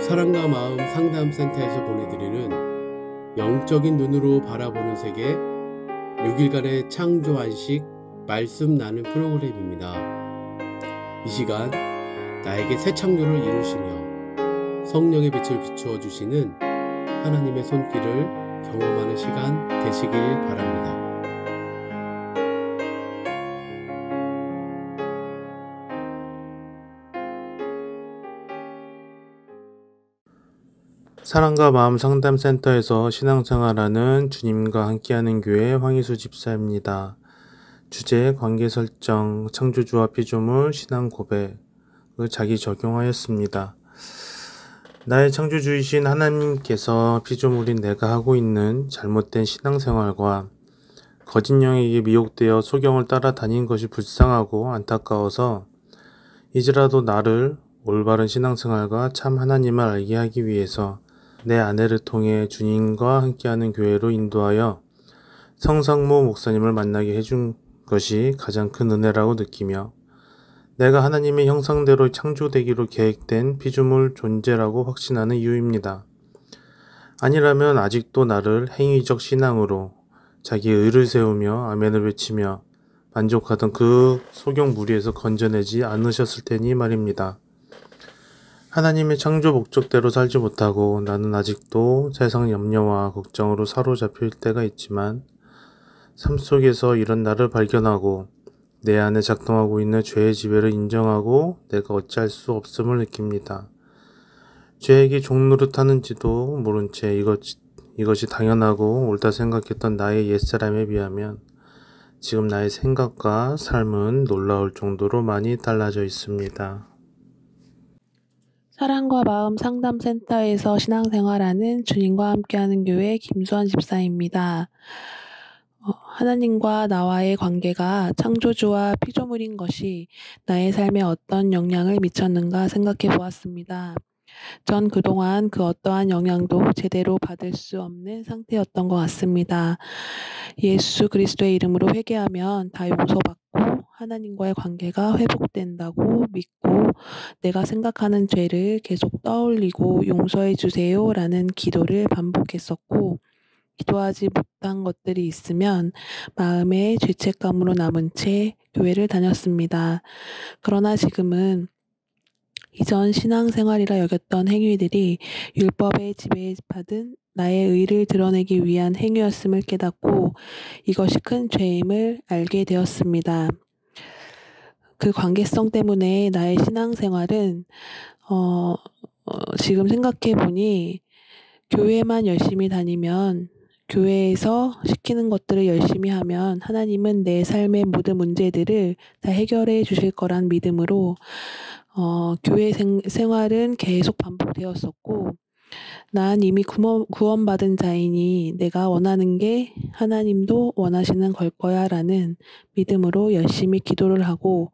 사랑과 마음 상담센터에서 보내드리는 영적인 눈으로 바라보는 세계 6일간의 창조 안식 말씀 나눔 프로그램입니다. 이 시간 나에게 새 창조를 이루시며 성령의 빛을 비추어 주시는 하나님의 손길을 경험하는 시간 되시길 바랍니다. 사랑과 마음 상담센터에서 신앙생활하는 주님과 함께하는 교회 황희수 집사입니다. 주제 관계 설정, 창조주와 피조물, 신앙 고백을 자기 적용하였습니다. 나의 창조주이신 하나님께서 피조물인 내가 하고 있는 잘못된 신앙생활과 거짓 영에게 미혹되어 소경을 따라다닌 것이 불쌍하고 안타까워서 이제라도 나를 올바른 신앙생활과 참 하나님을 알게 하기 위해서 내 아내를 통해 주님과 함께하는 교회로 인도하여 성상모 목사님을 만나게 해준 것이 가장 큰 은혜라고 느끼며 내가 하나님의 형상대로 창조되기로 계획된 피조물 존재라고 확신하는 이유입니다. 아니라면 아직도 나를 행위적 신앙으로 자기의 의를 세우며 아멘을 외치며 만족하던 그 소경 무리에서 건져내지 않으셨을 테니 말입니다. 하나님의 창조 목적대로 살지 못하고 나는 아직도 세상 염려와 걱정으로 사로잡힐 때가 있지만 삶 속에서 이런 나를 발견하고 내 안에 작동하고 있는 죄의 지배를 인정하고 내가 어찌할 수 없음을 느낍니다. 죄에게 종노릇하는지도 모른 채 이것이 당연하고 옳다 생각했던 나의 옛사람에 비하면 지금 나의 생각과 삶은 놀라울 정도로 많이 달라져 있습니다. 사랑과 마음 상담센터에서 신앙생활하는 주님과 함께하는 교회 김수환 집사입니다. 하나님과 나와의 관계가 창조주와 피조물인 것이 나의 삶에 어떤 영향을 미쳤는가 생각해 보았습니다. 전 그동안 그 어떠한 영향도 제대로 받을 수 없는 상태였던 것 같습니다. 예수 그리스도의 이름으로 회개하면 다 용서받고 하나님과의 관계가 회복된다고 믿고 내가 생각하는 죄를 계속 떠올리고 용서해 주세요 라는 기도를 반복했었고 기도하지 못한 것들이 있으면 마음에 죄책감으로 남은 채 교회를 다녔습니다. 그러나 지금은 이전 신앙생활이라 여겼던 행위들이 율법의 지배받은 나의 의를 드러내기 위한 행위였음을 깨닫고 이것이 큰 죄임을 알게 되었습니다. 그 관계성 때문에 나의 신앙생활은 지금 생각해 보니 교회만 열심히 다니면 교회에서 시키는 것들을 열심히 하면 하나님은 내 삶의 모든 문제들을 다 해결해 주실 거란 믿음으로 교회 생활은 계속 반복되었었고 난 이미 구원받은 자이니 내가 원하는 게 하나님도 원하시는 걸 거야 라는 믿음으로 열심히 기도를 하고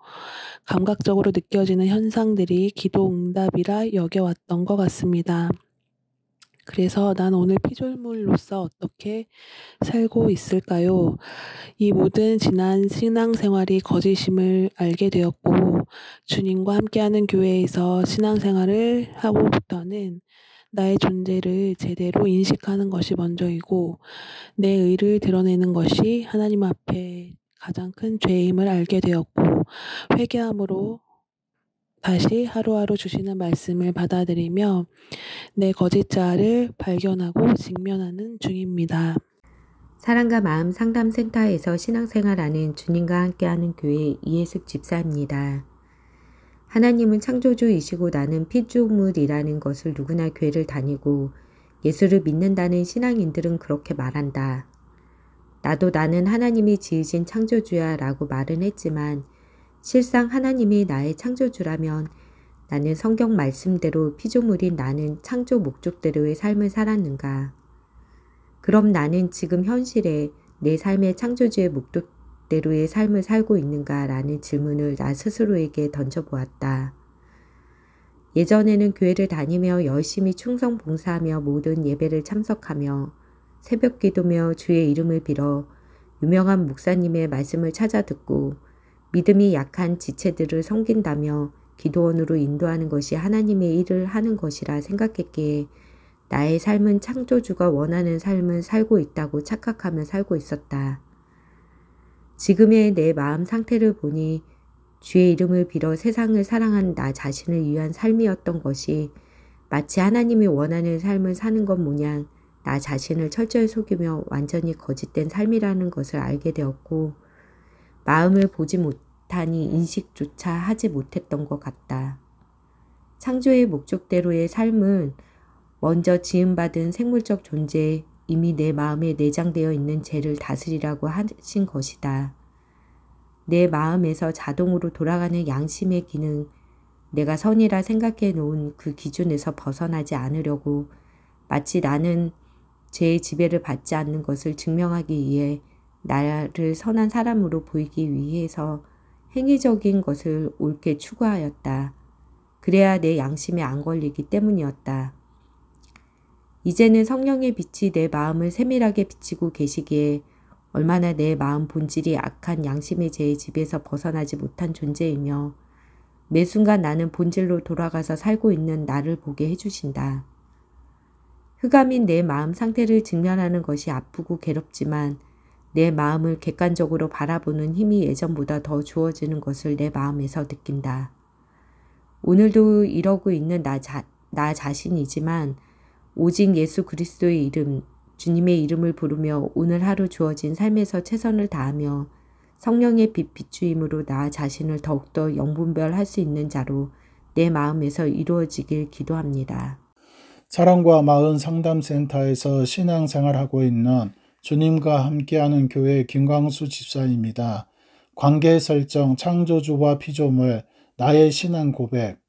감각적으로 느껴지는 현상들이 기도 응답이라 여겨왔던 것 같습니다. 그래서 난 오늘 피조물로서 어떻게 살고 있을까요? 이 모든 지난 신앙생활이 거짓임을 알게 되었고 주님과 함께하는 교회에서 신앙생활을 하고부터는 나의 존재를 제대로 인식하는 것이 먼저이고 내 의를 드러내는 것이 하나님 앞에 가장 큰 죄임을 알게 되었고 회개함으로 다시 하루하루 주시는 말씀을 받아들이며 내 거짓자를 발견하고 직면하는 중입니다. 사랑과 마음 상담센터에서 신앙생활하는 주님과 함께하는 교회 이혜숙 집사입니다. 하나님은 창조주이시고 나는 피조물이라는 것을 누구나 교회를 다니고 예수를 믿는다는 신앙인들은 그렇게 말한다. 나도 나는 하나님이 지으신 창조주야 라고 말은 했지만 실상 하나님이 나의 창조주라면 나는 성경 말씀대로 피조물인 나는 창조 목적대로의 삶을 살았는가? 그럼 나는 지금 현실에 내 삶의 창조주의 목적대로의 삶을 살고 있는가? 라는 질문을 나 스스로에게 던져보았다. 예전에는 교회를 다니며 열심히 충성 봉사하며 모든 예배를 참석하며 새벽 기도며 주의 이름을 빌어 유명한 목사님의 말씀을 찾아 듣고 믿음이 약한 지체들을 섬긴다며 기도원으로 인도하는 것이 하나님의 일을 하는 것이라 생각했기에 나의 삶은 창조주가 원하는 삶을 살고 있다고 착각하며 살고 있었다. 지금의 내 마음 상태를 보니 주의 이름을 빌어 세상을 사랑한 나 자신을 위한 삶이었던 것이 마치 하나님이 원하는 삶을 사는 것 모양 나 자신을 철저히 속이며 완전히 거짓된 삶이라는 것을 알게 되었고 마음을 보지 못하니 인식조차 하지 못했던 것 같다. 창조의 목적대로의 삶은 먼저 지음받은 생물적 존재, 이미 내 마음에 내장되어 있는 죄를 다스리라고 하신 것이다. 내 마음에서 자동으로 돌아가는 양심의 기능, 내가 선이라 생각해 놓은 그 기준에서 벗어나지 않으려고 마치 나는 죄의 지배를 받지 않는 것을 증명하기 위해 나를 선한 사람으로 보이기 위해서 행위적인 것을 옳게 추구하였다. 그래야 내 양심에 안 걸리기 때문이었다. 이제는 성령의 빛이 내 마음을 세밀하게 비치고 계시기에 얼마나 내 마음 본질이 악한 양심의 죄의 지배에서 벗어나지 못한 존재이며 매 순간 나는 본질로 돌아가서 살고 있는 나를 보게 해주신다. 흑암인 내 마음 상태를 직면하는 것이 아프고 괴롭지만 내 마음을 객관적으로 바라보는 힘이 예전보다 더 주어지는 것을 내 마음에서 느낀다. 오늘도 이러고 있는 나 자신이지만 오직 예수 그리스도의 이름, 주님의 이름을 부르며 오늘 하루 주어진 삶에서 최선을 다하며 성령의 빛 비추임으로 나 자신을 더욱더 영분별할 수 있는 자로 내 마음에서 이루어지길 기도합니다. 사랑과 마음 상담센터에서 신앙생활하고 있는 주님과 함께하는 교회 김광수 집사입니다. 관계 설정, 창조주와 피조물, 나의 신앙 고백.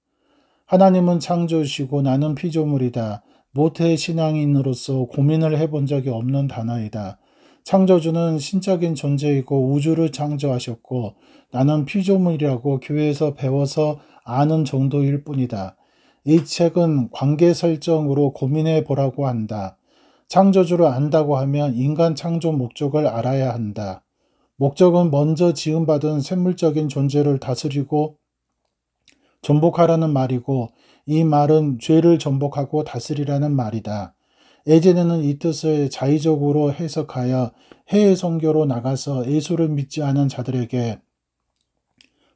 하나님은 창조주시고 나는 피조물이다. 모태 신앙인으로서 고민을 해본 적이 없는 단어이다. 창조주는 신적인 존재이고 우주를 창조하셨고 나는 피조물이라고 교회에서 배워서 아는 정도일 뿐이다. 이 책은 관계 설정으로 고민해 보라고 한다. 창조주를 안다고 하면 인간 창조 목적을 알아야 한다. 목적은 먼저 지음받은 생물적인 존재를 다스리고 전복하라는 말이고 이 말은 죄를 전복하고 다스리라는 말이다. 예전에는 이 뜻을 자의적으로 해석하여 해외 선교로 나가서 예수를 믿지 않은 자들에게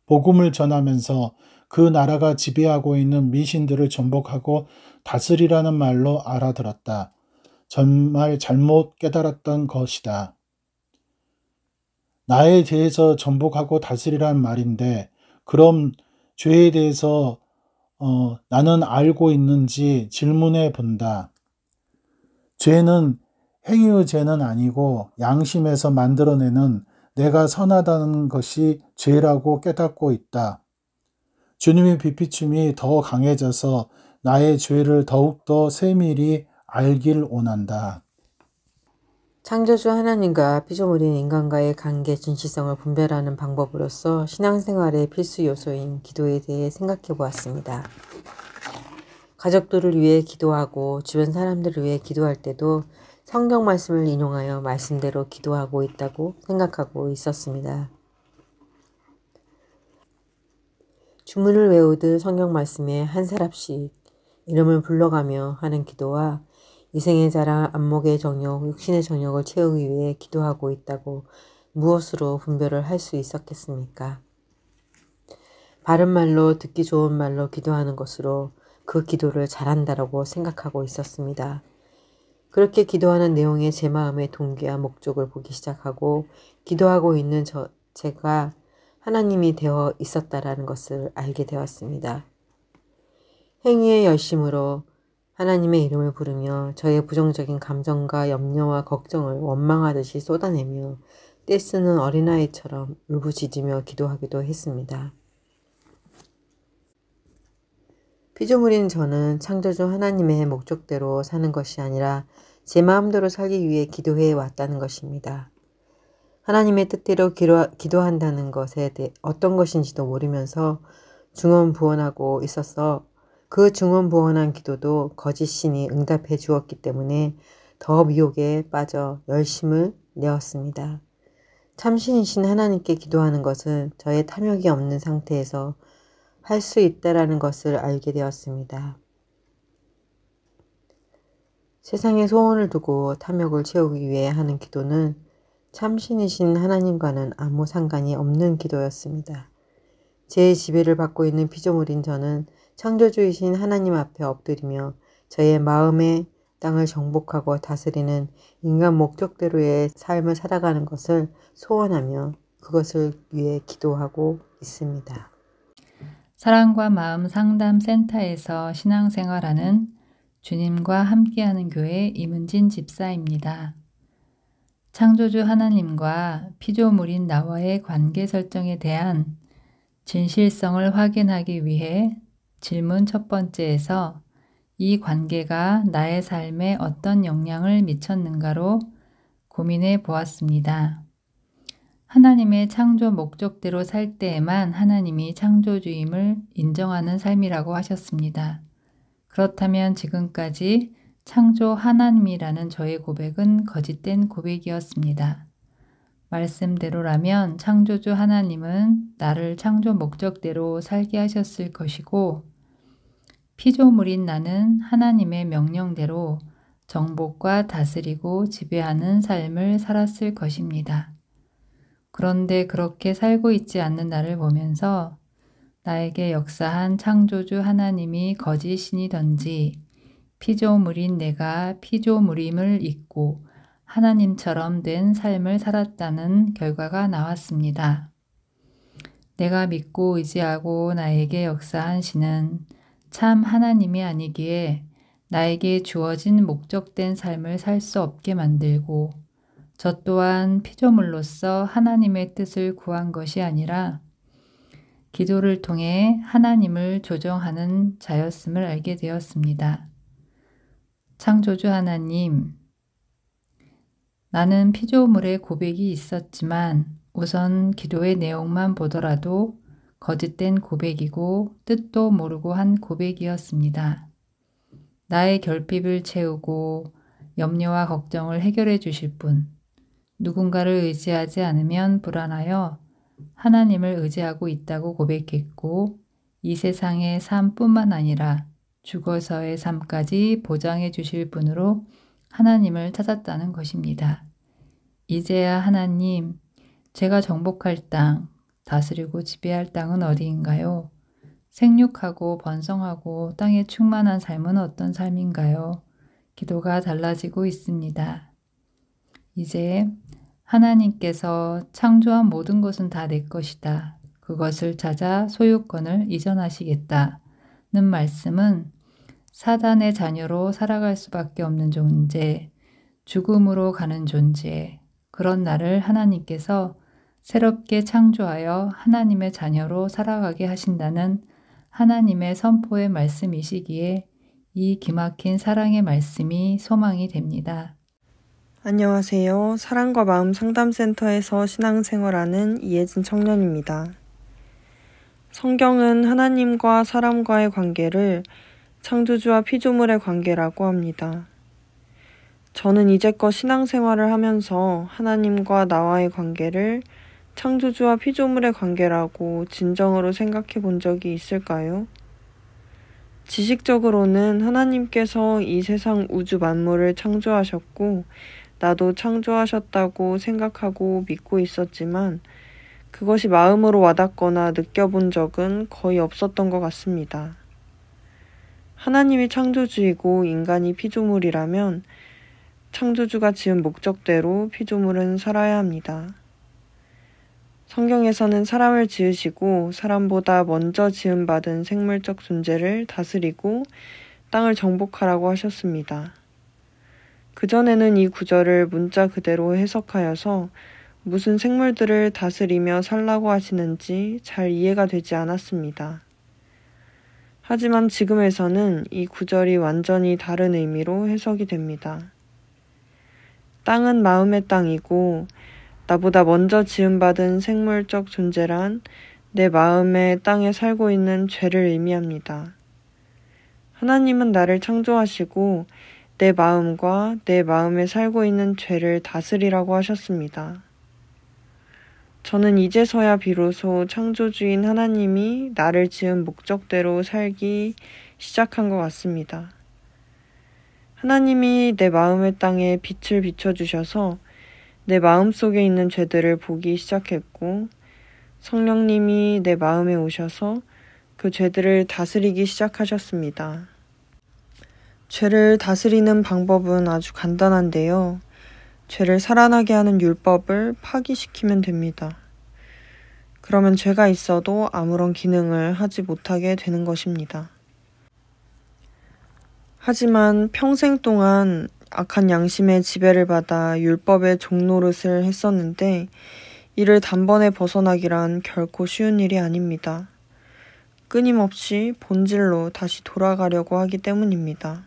복음을 전하면서 그 나라가 지배하고 있는 미신들을 전복하고 다스리라는 말로 알아들었다. 정말 잘못 깨달았던 것이다. 나에 대해서 전복하고 다스리라는 말인데 그럼 죄에 대해서 나는 알고 있는지 질문해 본다. 죄는 행위의 죄는 아니고 양심에서 만들어내는 내가 선하다는 것이 죄라고 깨닫고 있다. 주님의 빛비춤이 더 강해져서 나의 죄를 더욱더 세밀히 알길 원한다. 창조주 하나님과 피조물인 인간과의 관계 진실성을 분별하는 방법으로서 신앙생활의 필수 요소인 기도에 대해 생각해 보았습니다. 가족들을 위해 기도하고 주변 사람들을 위해 기도할 때도 성경 말씀을 인용하여 말씀대로 기도하고 있다고 생각하고 있었습니다. 주문을 외우듯 성경 말씀에 한 사람씩 이름을 불러가며 하는 기도와 이생의 자랑, 안목의 정욕, 육신의 정욕을 채우기 위해 기도하고 있다고 무엇으로 분별을 할 수 있었겠습니까? 바른 말로 듣기 좋은 말로 기도하는 것으로 그 기도를 잘한다라고 생각하고 있었습니다. 그렇게 기도하는 내용에 제 마음의 동기와 목적을 보기 시작하고 기도하고 있는 제가 하나님이 되어 있었다라는 것을 알게 되었습니다. 행위의 열심으로 하나님의 이름을 부르며 저의 부정적인 감정과 염려와 걱정을 원망하듯이 쏟아내며 떼쓰는 어린아이처럼 울부짖으며 기도하기도 했습니다. 피조물인 저는 창조주 하나님의 목적대로 사는 것이 아니라 제 마음대로 살기 위해 기도해 왔다는 것입니다. 하나님의 뜻대로 기도한다는 것에 대해 어떤 것인지도 모르면서 중언부언하고 있어서 그 중언부언한 기도도 거짓 신이 응답해 주었기 때문에 더 미혹에 빠져 열심을 내었습니다. 참신이신 하나님께 기도하는 것은 저의 탐욕이 없는 상태에서 할 수 있다라는 것을 알게 되었습니다. 세상에 소원을 두고 탐욕을 채우기 위해 하는 기도는 참신이신 하나님과는 아무 상관이 없는 기도였습니다. 제 지배를 받고 있는 피조물인 저는 창조주이신 하나님 앞에 엎드리며 저의 마음의 땅을 정복하고 다스리는 인간 목적대로의 삶을 살아가는 것을 소원하며 그것을 위해 기도하고 있습니다. 사랑과 마음 상담 센터에서 신앙생활하는 주님과 함께하는 교회 이문진 집사입니다. 창조주 하나님과 피조물인 나와의 관계 설정에 대한 진실성을 확인하기 위해 질문 첫 번째에서 이 관계가 나의 삶에 어떤 영향을 미쳤는가로 고민해 보았습니다. 하나님의 창조 목적대로 살 때에만 하나님이 창조주임을 인정하는 삶이라고 하셨습니다. 그렇다면 지금까지 창조 하나님이라는 저의 고백은 거짓된 고백이었습니다. 말씀대로라면 창조주 하나님은 나를 창조 목적대로 살게 하셨을 것이고 피조물인 나는 하나님의 명령대로 정복과 다스리고 지배하는 삶을 살았을 것입니다. 그런데 그렇게 살고 있지 않는 나를 보면서 나에게 역사한 창조주 하나님이 거짓신이던지 피조물인 내가 피조물임을 잊고 하나님처럼 된 삶을 살았다는 결과가 나왔습니다. 내가 믿고 의지하고 나에게 역사한 신은 참 하나님이 아니기에 나에게 주어진 목적된 삶을 살 수 없게 만들고 저 또한 피조물로서 하나님의 뜻을 구한 것이 아니라 기도를 통해 하나님을 조정하는 자였음을 알게 되었습니다. 창조주 하나님, 나는 피조물의 고백이 있었지만 우선 기도의 내용만 보더라도 거짓된 고백이고 뜻도 모르고 한 고백이었습니다. 나의 결핍을 채우고 염려와 걱정을 해결해 주실 분, 누군가를 의지하지 않으면 불안하여 하나님을 의지하고 있다고 고백했고 이 세상의 삶뿐만 아니라 죽어서의 삶까지 보장해 주실 분으로 하나님을 찾았다는 것입니다. 이제야 하나님, 제가 정복할 땅, 다스리고 지배할 땅은 어디인가요? 생육하고 번성하고 땅에 충만한 삶은 어떤 삶인가요? 기도가 달라지고 있습니다. 이제 하나님께서 창조한 모든 것은 다 내 것이다. 그것을 찾아 소유권을 이전하시겠다는 말씀은 사단의 자녀로 살아갈 수밖에 없는 존재, 죽음으로 가는 존재, 그런 나를 하나님께서 새롭게 창조하여 하나님의 자녀로 살아가게 하신다는 하나님의 선포의 말씀이시기에 이 기막힌 사랑의 말씀이 소망이 됩니다. 안녕하세요. 사랑과 마음 상담센터에서 신앙생활하는 이혜진 청년입니다. 성경은 하나님과 사람과의 관계를 창조주와 피조물의 관계라고 합니다. 저는 이제껏 신앙생활을 하면서 하나님과 나와의 관계를 창조주와 피조물의 관계라고 진정으로 생각해 본 적이 있을까요? 지식적으로는 하나님께서 이 세상 우주 만물을 창조하셨고 나도 창조하셨다고 생각하고 믿고 있었지만 그것이 마음으로 와닿거나 느껴본 적은 거의 없었던 것 같습니다. 하나님이 창조주이고 인간이 피조물이라면 창조주가 지은 목적대로 피조물은 살아야 합니다. 성경에서는 사람을 지으시고 사람보다 먼저 지음받은 생물적 존재를 다스리고 땅을 정복하라고 하셨습니다. 그전에는 이 구절을 문자 그대로 해석하여서 무슨 생물들을 다스리며 살라고 하시는지 잘 이해가 되지 않았습니다. 하지만 지금에서는 이 구절이 완전히 다른 의미로 해석이 됩니다. 땅은 마음의 땅이고 나보다 먼저 지음받은 생물적 존재란 내 마음의 땅에 살고 있는 죄를 의미합니다. 하나님은 나를 창조하시고 내 마음과 내 마음에 살고 있는 죄를 다스리라고 하셨습니다. 저는 이제서야 비로소 창조주인 하나님이 나를 지은 목적대로 살기 시작한 것 같습니다. 하나님이 내 마음의 땅에 빛을 비춰주셔서 내 마음속에 있는 죄들을 보기 시작했고, 성령님이 내 마음에 오셔서 그 죄들을 다스리기 시작하셨습니다. 죄를 다스리는 방법은 아주 간단한데요. 죄를 살아나게 하는 율법을 파기시키면 됩니다. 그러면 죄가 있어도 아무런 기능을 하지 못하게 되는 것입니다. 하지만 평생 동안 악한 양심의 지배를 받아 율법의 종노릇을 했었는데 이를 단번에 벗어나기란 결코 쉬운 일이 아닙니다. 끊임없이 본질로 다시 돌아가려고 하기 때문입니다.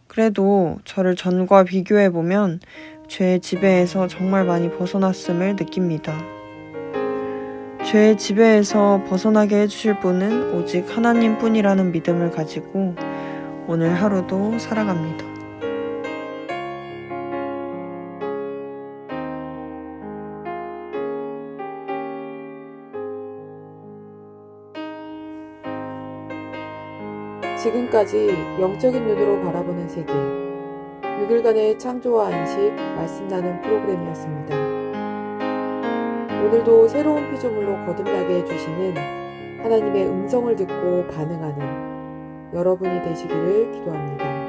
그래도 저를 전과 비교해보면 죄의 지배에서 정말 많이 벗어났음을 느낍니다. 죄의 지배에서 벗어나게 해주실 분은 오직 하나님뿐이라는 믿음을 가지고 오늘 하루도 살아갑니다. 지금까지 영적인 눈으로 바라보는 세계, 6일간의 창조와 안식, 말씀 나눔 프로그램이었습니다. 오늘도 새로운 피조물로 거듭나게 해주시는 하나님의 음성을 듣고 반응하는 여러분이 되시기를 기도합니다.